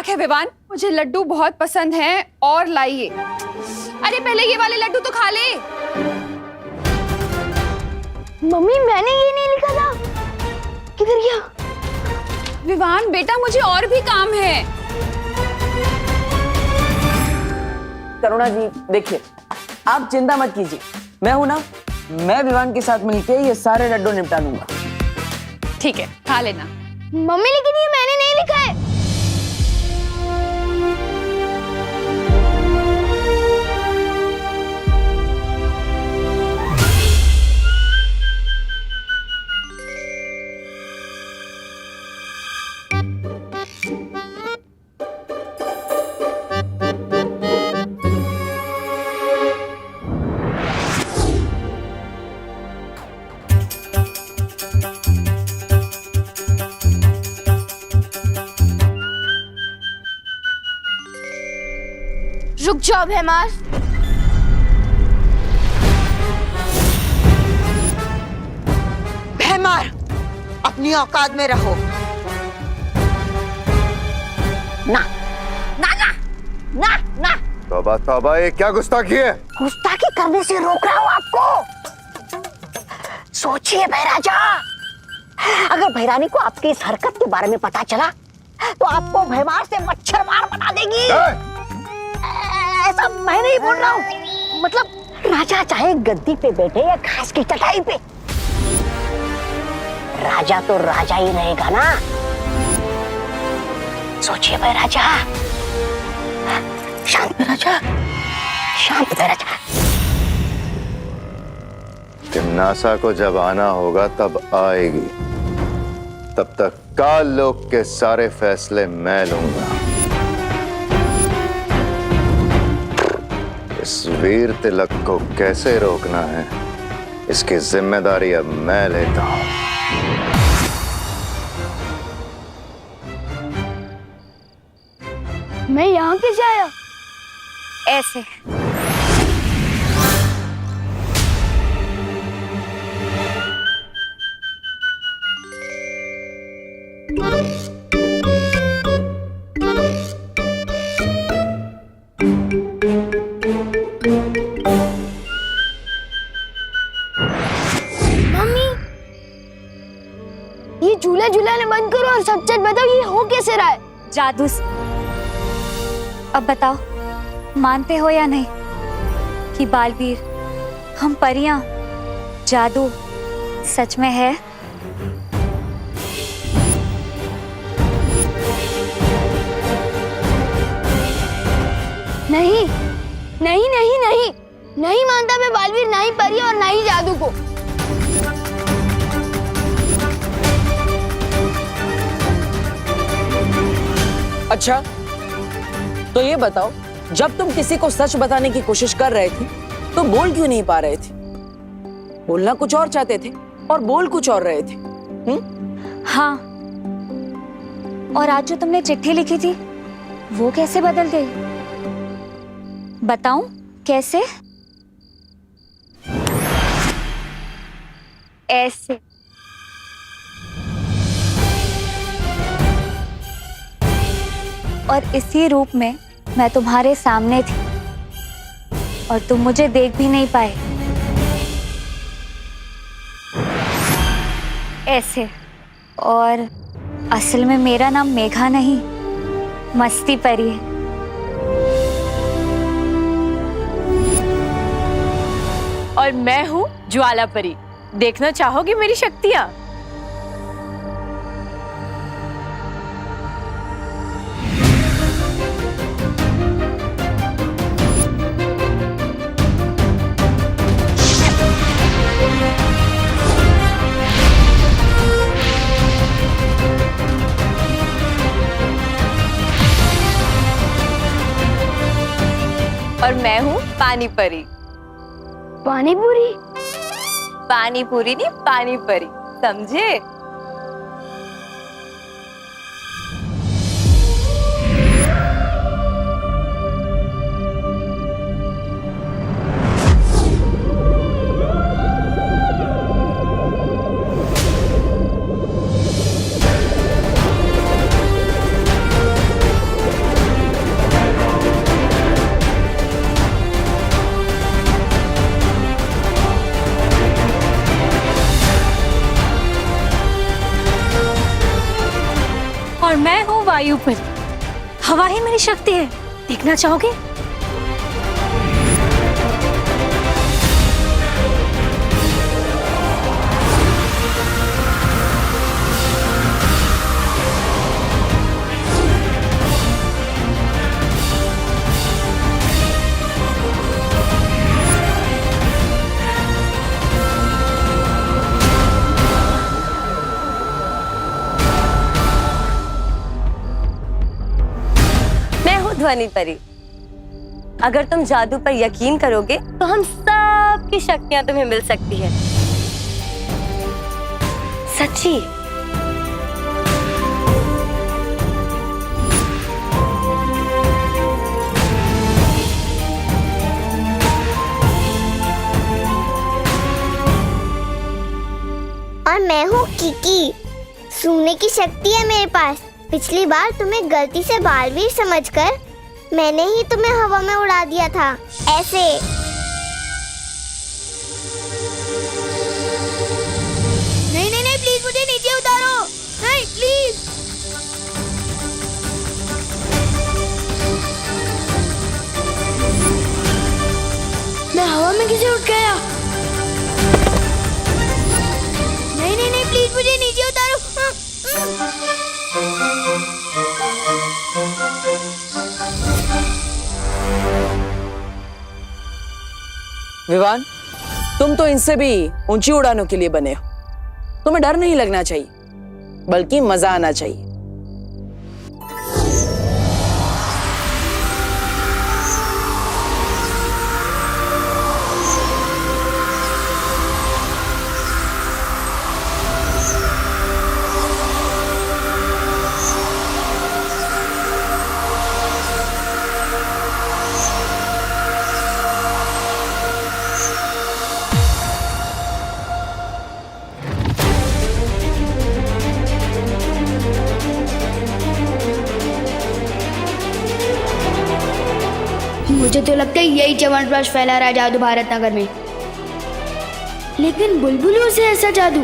मजाक है विवान, मुझे लड्डू बहुत पसंद हैं और लाइए। अरे पहले ये वाले लड्डू तो खा ले। मम्मी मैंने ये नहीं लिखा था, किधर गया? विवान बेटा मुझे और भी काम है। करुणा जी देखिए, आप चिंता मत कीजिए, मैं हूं ना, मैं विवान के साथ मिलके ये सारे लड्डू निपटा लूंगा। ठीक है खा लेना। मम्मी लेकिन ये मैंने नहीं लिखा है। रुक जाओ भैमार। भैमार, अपनी औकात में रहो। ना ना ना ना ना, तौबा तौबा, ये क्या गुस्ताखी है? गुस्ताखी करने से रोक रहा हूं आपको। सोचिए भैराजा, अगर भैरानी को आपकी इस हरकत के बारे में पता चला तो आपको भैमार से मच्छर मार बना देगी। ऐसा मैं नहीं बोल रहा हूँ, मतलब राजा चाहे गद्दी पे बैठे या घास की चटाई पे, राजा तो राजा ही रहेगा ना। सोचिए भाई राजा, शांत राजा, शांत राजा। तिमनासा को जब आना होगा तब आएगी, तब तक काल लोक के सारे फैसले मैं लूंगा। इस वीर तिलक को कैसे रोकना है, इसकी जिम्मेदारी अब मैं लेता हूं। मैं यहाँ कैसे आया? ऐसे। ये झूला झूलाने बंद करो और सच सच बताओ, ये हो कैसे रहा है? जादू से। अब बताओ, मानते हो या नहीं कि बालवीर, हम परियां, जादू सच में है? नहीं नहीं नहीं नहीं, नहीं मानता मैं बालवीर, ना ही परी और ना ही जादू को। अच्छा तो ये बताओ, जब तुम किसी को सच बताने की कोशिश कर रहे थे तो बोल क्यों नहीं पा रहे थे? बोलना कुछ और चाहते थे और बोल कुछ और रहे थे। हाँ, और आज जो तुमने चिट्ठी लिखी थी वो कैसे बदल गई? बताऊं कैसे? ऐसे। और इसी रूप में मैं तुम्हारे सामने थी और तुम मुझे देख भी नहीं पाए। ऐसे। और असल में मेरा नाम मेघा नहीं, मस्ती परी है। और मैं हूँ ज्वाला परी। देखना चाहोगी मेरी शक्तियाँ? और मैं हूँ पानी परी। पानी पूरी? पानी पूरी नहीं, पानी परी, समझे? वायु परी, हवा ही मेरी शक्ति है। देखना चाहोगे? मैं हूँ ध्वनि परी। अगर तुम जादू पर यकीन करोगे तो हम सब की शक्तियां तुम्हें मिल सकती है। सच्ची। और मैं हूँ किकी। सूंघने की शक्ति है मेरे पास। पिछली बार तुम्हें गलती से बालवीर समझकर मैंने ही तुम्हें हवा में उड़ा दिया था, ऐसे। नहीं नहीं नहीं, प्लीज मुझे नीचे उतारो। नहीं प्लीज। मैं हवा में कैसे उठ गया? नहीं नहीं नहीं, प्लीज मुझे नीचे उतारो। विवान, तुम तो इनसे भी ऊंची उड़ानों के लिए बने हो। तुम्हें डर नहीं लगना चाहिए, बल्कि मजा आना चाहिए। मुझे तो लगता है यही च्यवनप्राश फैला रहा है जादू भारत नगर में। लेकिन बुलबुलों से ऐसा जादू?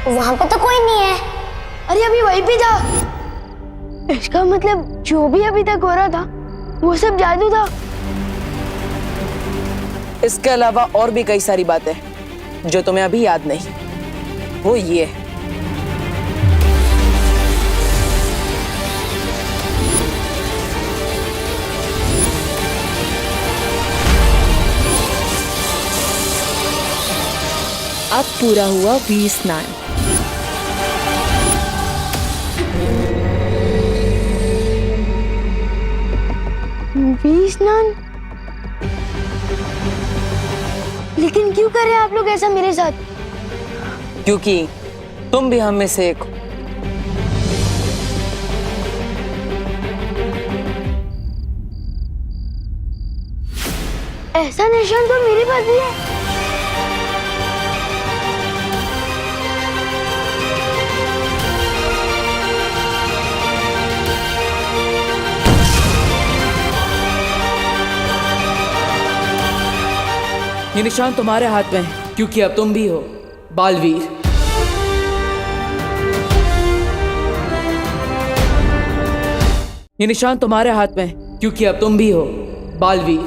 वहां पर तो कोई नहीं है। अरे अभी वहीं पे जा। इसका मतलब जो भी अभी तक हो रहा था वो सब जादू था। इसके अलावा और भी कई सारी बातें जो तुम्हें अभी याद नहीं। वो ये है, अब पूरा हुआ वीर स्नान। वीर स्नान? लेकिन क्यों कर रहे हैं आप लोग ऐसा मेरे साथ? क्योंकि तुम भी हम में से एक हो। ऐसा निशान तो मेरे पास भी है। ये निशान तुम्हारे हाथ में है, क्योंकि अब तुम भी हो बालवीर। ये निशान तुम्हारे हाथ में है, क्योंकि अब तुम भी हो बालवीर।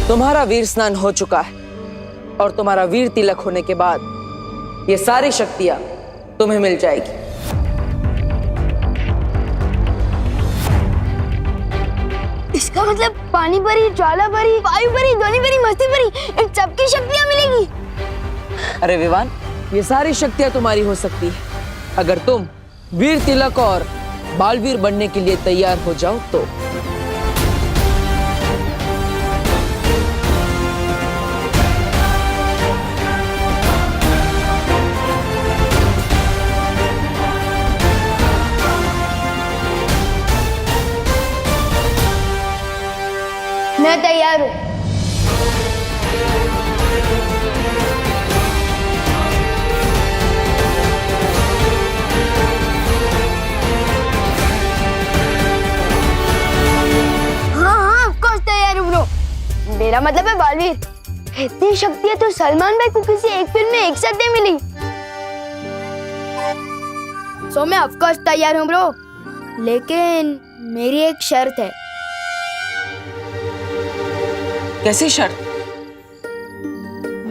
तुम्हारा वीर स्नान हो चुका है और तुम्हारा वीर तिलक होने के बाद ये सारी शक्तियां तुम्हें मिल जाएगी। इसका मतलब पानी परी, ज्वाला परी, वायु परी, ध्वनि परी, मस्ती परी, इन सबकी शक्तियां मिलेगी। अरे विवान, ये सारी शक्तियां तुम्हारी हो सकती है अगर तुम वीर तिलक और बालवीर बनने के लिए तैयार हो जाओ तो। मैं तैयार हूँ। मेरा मतलब है बालवीर। इतनी शक्तियां तो सलमान भाई को किसी एक फिल्म में एक साथ नहीं मिली। सो मैं ऑफ कोर्स तैयार हूँ ब्रो, लेकिन मेरी एक शर्त है। कैसी शर्त?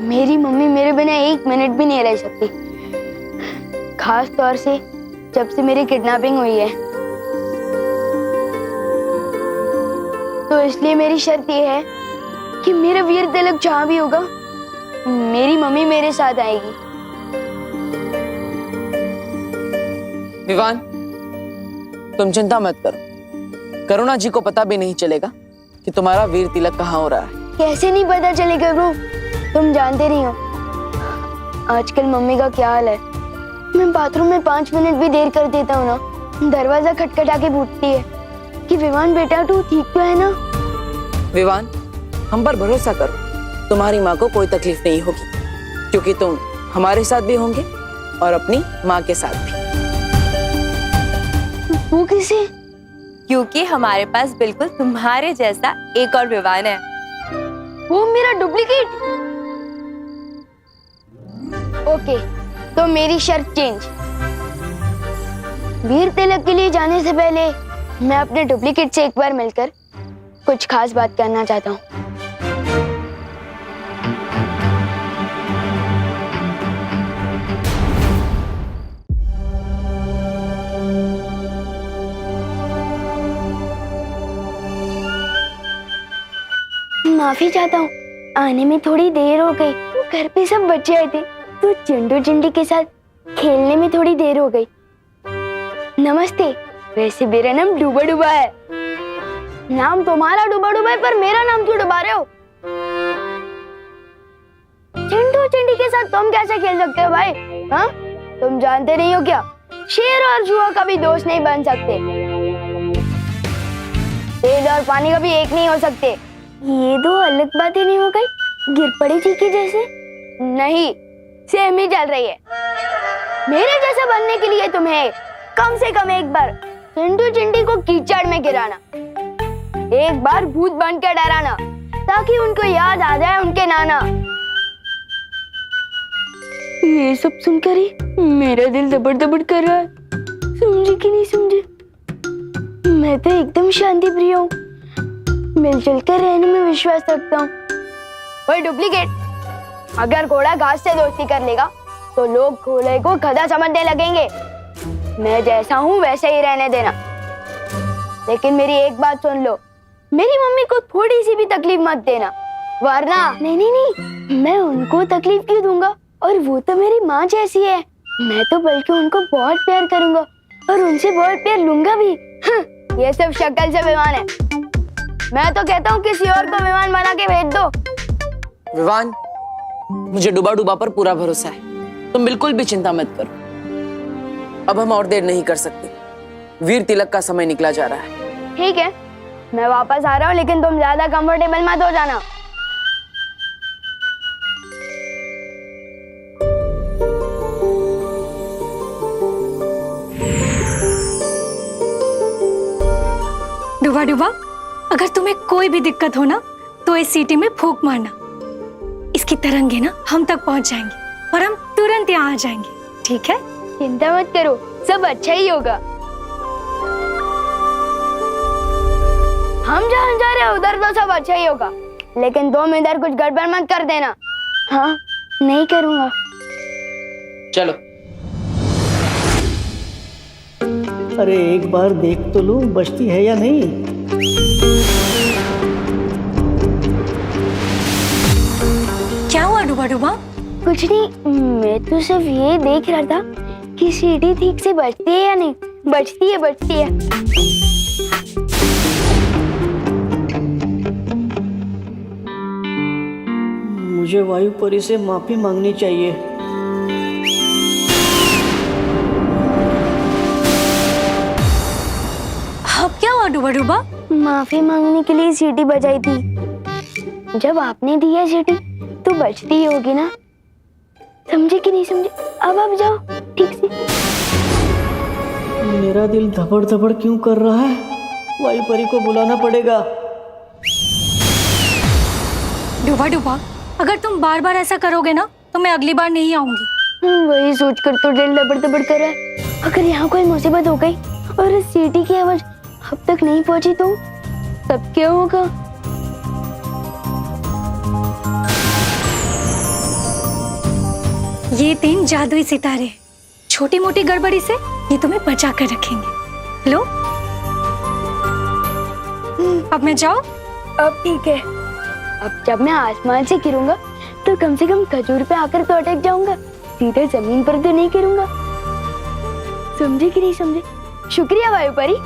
मेरी मम्मी मेरे बिना एक मिनट भी नहीं रह सकती, खास तौर से जब से मेरी किडनैपिंग हुई है। तो इसलिए मेरी शर्त ये है कि मेरा वीर तिलक जहाँ भी होगा मेरी मम्मी मेरे साथ आएगी। विवान, तुम चिंता मत करो, करुणा जी को पता भी नहीं चलेगा कि तुम्हारा वीर तिलक कहाँ हो रहा है। कैसे नहीं पता चलेगा ब्रो, तुम जानते नहीं हो आजकल मम्मी का क्या हाल है। मैं बाथरूम में 5 मिनट भी देर कर देता हूँ ना, दरवाजा खटखटा के पूछती है कि विवान बेटा तू ठीक तो है ना। विवान, हम पर भरोसा करो, तुम्हारी माँ को कोई तकलीफ नहीं होगी, क्योंकि तुम हमारे साथ भी होंगे और अपनी माँ के साथ भी। वो किसे? क्योंकि हमारे पास बिल्कुल तुम्हारे जैसा एक और विवान है। वो मेरा डुप्लीकेट? ओके, तो मेरी शर्त चेंज। वीर तिलक के लिए जाने से पहले मैं अपने डुप्लीकेट से एक बार मिलकर कुछ खास बात करना चाहता हूँ। माफी चाहता हूँ, आने में थोड़ी देर हो गई। घर पे सब बच्चे आए थे तो चिंटू चिंटी के साथ खेलने में थोड़ी देर हो गई। नमस्ते, वैसे मेरा नाम डूबा डूबा है। नाम तुम्हारा डूबा डूबा है, पर मेरा नाम क्यों डुबा रहे हो? चिंटू चिंटी के साथ तुम कैसे खेल सकते हो भाई? हाँ, तुम जानते नहीं हो क्या, शेर और चूहा कभी दोस्त नहीं बन सकते। तेल और पानी कभी एक नहीं हो सकते। ये दो अलग बातें नहीं हो गई? गिर पड़ी थी कि जैसे? नहीं, सेम ही चल रही है। मेरे जैसा बनने के लिए तुम्हें कम से कम एक बार चिंटू चिंटी को कीचड़ में गिराना, एक बार भूत बन के डराना, ताकि उनको याद आ जाए उनके नाना। ये सब सुनकर ही मेरा दिल दबड़ दबड़ कर रहा है। समझे कि नहीं समझे? मैं तो एकदम शांति प्रिय हूँ, मिलजुल कर रहने में विश्वास रखता हूँ। ओए डुप्लीकेट, अगर घोड़ा घास से दोस्ती कर लेगा तो लोग घोड़े को गधा समझने लगेंगे। मैं जैसा हूँ वैसे ही रहने देना। लेकिन मेरी एक बात सुन लो, मेरी मम्मी को थोड़ी सी भी तकलीफ मत देना, वरना नहीं नहीं नहीं, मैं उनको तकलीफ क्यों दूंगा? और वो तो मेरी माँ जैसी है। मैं तो बल्कि उनको बहुत प्यार करूंगा और उनसे बहुत प्यार लूंगा भी। ये सब शक्ल से विवान है। मैं तो कहता हूँ किसी और को विमान बना के भेज दो। विवान, मुझे डूबा डूबा पर पूरा भरोसा है, तुम बिल्कुल भी चिंता मत करो। अब हम और देर नहीं कर सकते, वीर तिलक का समय निकला जा रहा है। ठीक है, मैं वापस आ रहा हूँ, लेकिन तुम ज्यादा कंफर्टेबल मत हो जाना। डूबा डूबा, अगर तुम्हें कोई भी दिक्कत हो ना तो इस सीटी में फूंक मारना। इसकी तरंगे ना हम तक पहुंच जाएंगी और हम तुरंत यहाँ आ जाएंगे, ठीक है? चिंता मत करो, सब अच्छा ही होगा। हम जहाँ जा रहे हैं उधर तो सब अच्छा ही होगा, लेकिन तुम इधर कुछ गड़बड़ मत कर देना। हाँ, नहीं करूँगा। चलो। अरे एक बार देख तो लूं बचती है या नहीं। क्या हुआ डूबा डूबा? कुछ नहीं, मैं तो सिर्फ ये देख रहा था कि सीढ़ी ठीक से बजती है या नहीं। बजती है, बजती है। मुझे वायुपरी से माफी मांगनी चाहिए। अब क्या हुआ डूबा डूबा? माफी मांगने के लिए सीटी बजाई थी। जब आपने दी है सीटी तो बजती ही होगी ना। समझे कि नहीं समझे? अब आप जाओ ठीक से। मेरा दिल धपड़ धपड़ क्यों कर रहा है? वायुपरी को बुलाना पड़ेगा। डुबा डुबा, अगर तुम बार बार ऐसा करोगे ना तो मैं अगली बार नहीं आऊंगी। वही सोचकर तो दिल दबड़ दबड़ कर रहा है। अगर यहाँ कोई मुसीबत हो गई और इस सीटी की आवाज अब तक नहीं पहुंची तो तब क्या होगा? ये 3 जादुई सितारे, छोटी मोटी गड़बड़ी से ये तुम्हें बचा कर रखेंगे। लो, अब मैं जाऊं? अब ठीक है। अब जब मैं आसमान से गिरूंगा तो कम से कम खजूर पे आकर तो अटक जाऊंगा, सीधे जमीन पर तो नहीं गिरूंगा। समझे कि नहीं समझे? शुक्रिया वायु परी।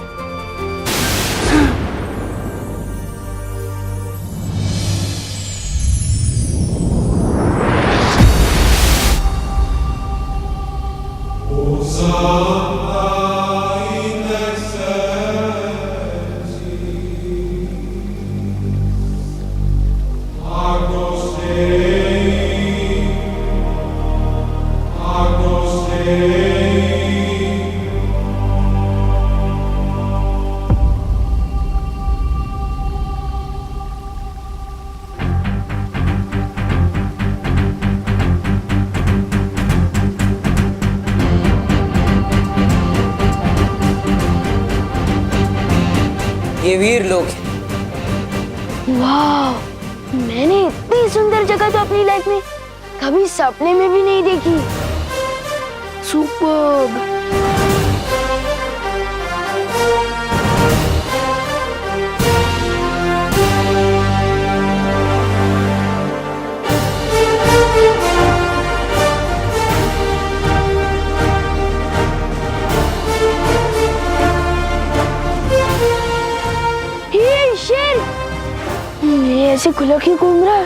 ये वीर लोग हैं। वाह, मैंने इतनी सुंदर जगह तो अपनी लाइफ में कभी सपने में भी नहीं देखी। सुपर्ब। ये शेर, ये ऐसे खुला क्यों घूम रहा है?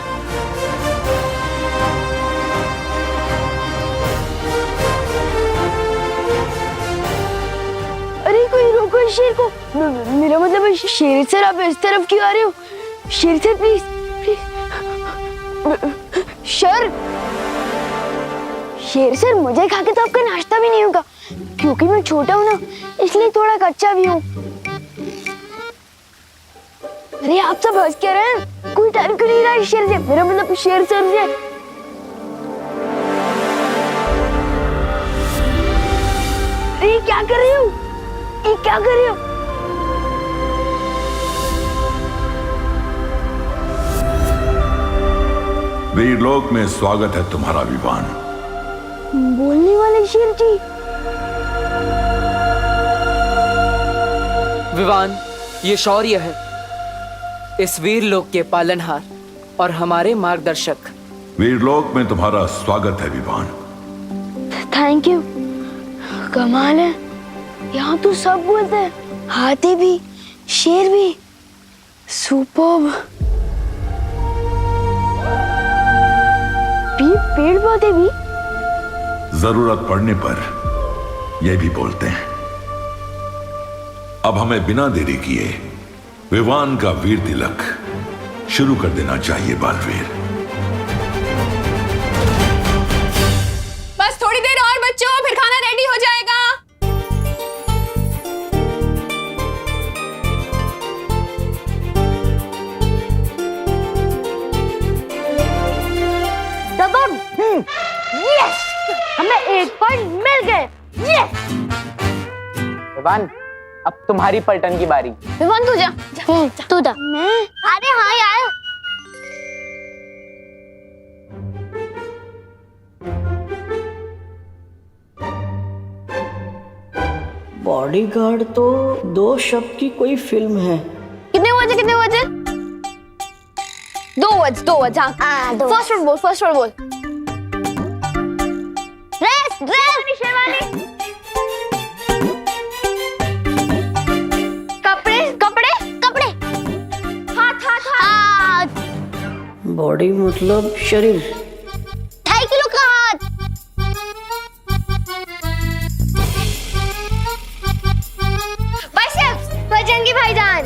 अरे कोई रोको इस शेर को। मेरा मतलब है शेर सर, आप इस तरफ क्यों आ रहे हो? शेर सर प्लीज प्लीज। सर, शेर सर मुझे खा के तो आपका नाश्ता भी नहीं होगा, क्योंकि मैं छोटा हूँ ना, इसलिए थोड़ा कच्चा भी हूँ। अरे आप सब हंस क्या रहे हैं? कोई डर क्यों नहीं रहा है शेर से? मेरा मतलब शेर सर से। अरे क्या कर रही हो? ये क्या कर रही हो? वीरलोक में स्वागत है तुम्हारा विवान। बोलने वाले शेर जी। विवान, ये शौर्य है, इस वीर लोक के पालनहार और हमारे मार्गदर्शक। वीरलोक में तुम्हारा स्वागत है विवान। Thank you. कमाल है, यहाँ तो सब बोलते हैं, हाथी भी, शेर भी। सुपर्ब। पेड़ पौधे भी। जरूरत पड़ने पर यह भी बोलते हैं। अब हमें बिना देरी किए विवान का वीर तिलक शुरू कर देना चाहिए बालवीर। बस थोड़ी देर और बच्चों, फिर खाना रेडी हो जाएगा। यस, हमें 1 पॉइंट मिल गए। यस। विवान, अब तुम्हारी पलटन की बारी। विवान तू जा, तू जा। मैं? अरे हाँ यार। बॉडीगार्ड तो 2 शब्द की कोई फिल्म है। कितने बजे? 2 बज। हाँ, फर्स्ट वर्ड बोल। ड्रेस शेरवानी। कपड़े। हाथ। बॉडी मतलब शरीर। 2.5 किलो का हाथ। बाइसेप्स, बजरंगी भाईजान।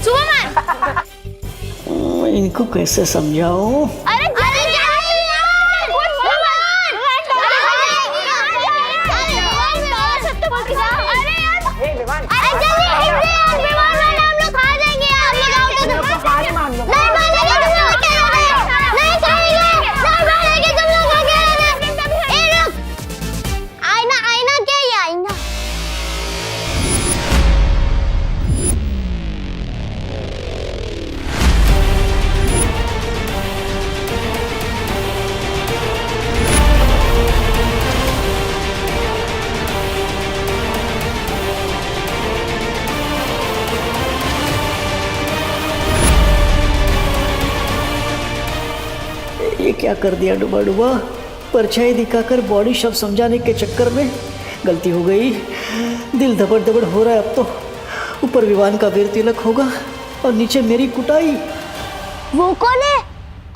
सुपरमैन। इनको कैसे समझाऊं? अरे क्या कर दिया डुबा डुबा। परछाई दिखाकर बॉडी शब्द समझाने के चक्कर में गलती हो गई। दिल धबड़ धबड़ हो रहा है अब तो। ऊपर विवान का वीर तिलक होगा और नीचे मेरी कुटाई। वो कौन है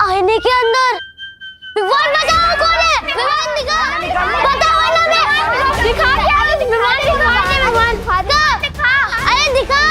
आईने के अंदर? विवान बताओ कौन है? विवान दिखा, बताओ ना। दिखा क्या? विवान दिखा, विवान दिखा, अरे दिखा।